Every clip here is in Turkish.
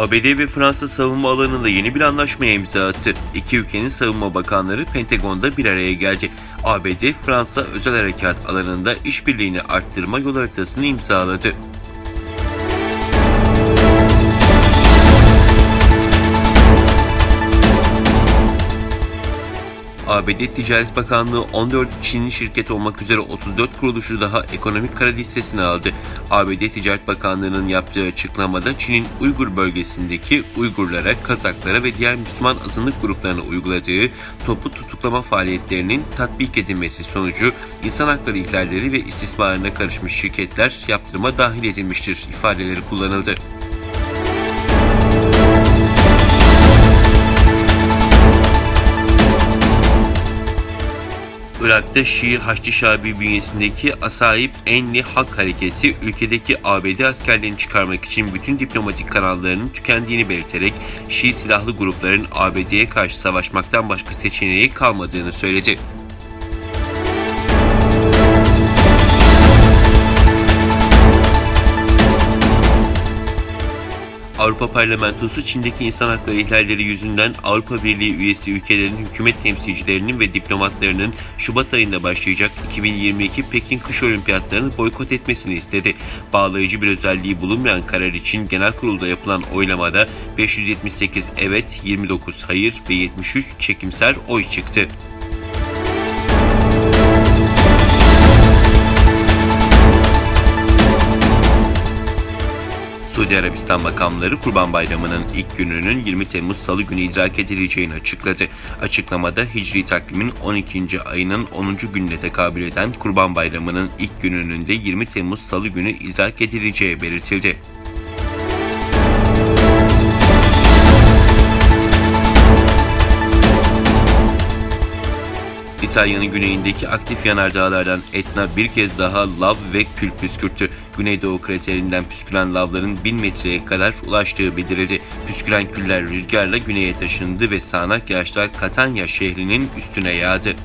ABD ve Fransa savunma alanında yeni bir anlaşmaya imza attı. İki ülkenin savunma bakanları Pentagon'da bir araya geldi. ABD, Fransa özel harekat alanında işbirliğini arttırma yol haritasını imzaladı. ABD Ticaret Bakanlığı 14 Çinli şirket olmak üzere 34 kuruluşu daha ekonomik kara listesine aldı. ABD Ticaret Bakanlığı'nın yaptığı açıklamada Çin'in Uygur bölgesindeki Uygurlara, Kazaklara ve diğer Müslüman azınlık gruplarına uyguladığı toplu tutuklama faaliyetlerinin tatbik edilmesi sonucu insan hakları ihlalleri ve istismarına karışmış şirketler yaptırıma dahil edilmiştir ifadeleri kullanıldı. Irak'ta Şii Haçlı Şabi bünyesindeki Asayip Enli Hak Hareketi, ülkedeki ABD askerlerini çıkarmak için bütün diplomatik kanallarının tükendiğini belirterek Şii silahlı grupların ABD'ye karşı savaşmaktan başka seçeneği kalmadığını söyledi. Avrupa Parlamentosu, Çin'deki insan hakları ihlalleri yüzünden Avrupa Birliği üyesi ülkelerin hükümet temsilcilerinin ve diplomatlarının Şubat ayında başlayacak 2022 Pekin Kış Olimpiyatlarını boykot etmesini istedi. Bağlayıcı bir özelliği bulunmayan karar için genel kurulda yapılan oylamada 578 evet, 29 hayır ve 73 çekimser oy çıktı. Suudi Arabistan makamları Kurban Bayramı'nın ilk gününün 20 Temmuz Salı günü idrak edileceğini açıkladı. Açıklamada Hicri takvimin 12. ayının 10. gününe tekabül eden Kurban Bayramı'nın ilk gününün de 20 Temmuz Salı günü idrak edileceği belirtildi. İtalya'nın güneyindeki aktif yanardağlardan Etna bir kez daha lav ve kül püskürttü. Güneydoğu kraterinden püsküren lavların 1000 metreye kadar ulaştığı bildirildi. Püsküren küller rüzgarla güneye taşındı ve sağanak yağışlar Catania şehrinin üstüne yağdı.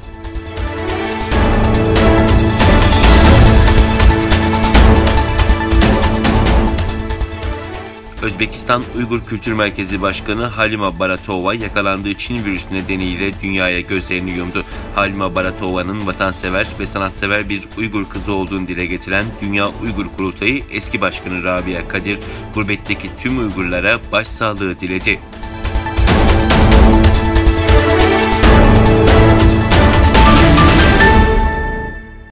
Özbekistan Uygur Kültür Merkezi Başkanı Halima Baratova yakalandığı Çin virüsü nedeniyle dünyaya gözlerini yumdu. Halima Baratova'nın vatansever ve sanatsever bir Uygur kızı olduğunu dile getiren Dünya Uygur Kurultayı eski başkanı Rabia Kadir, gurbetteki tüm Uygurlara başsağlığı diledi.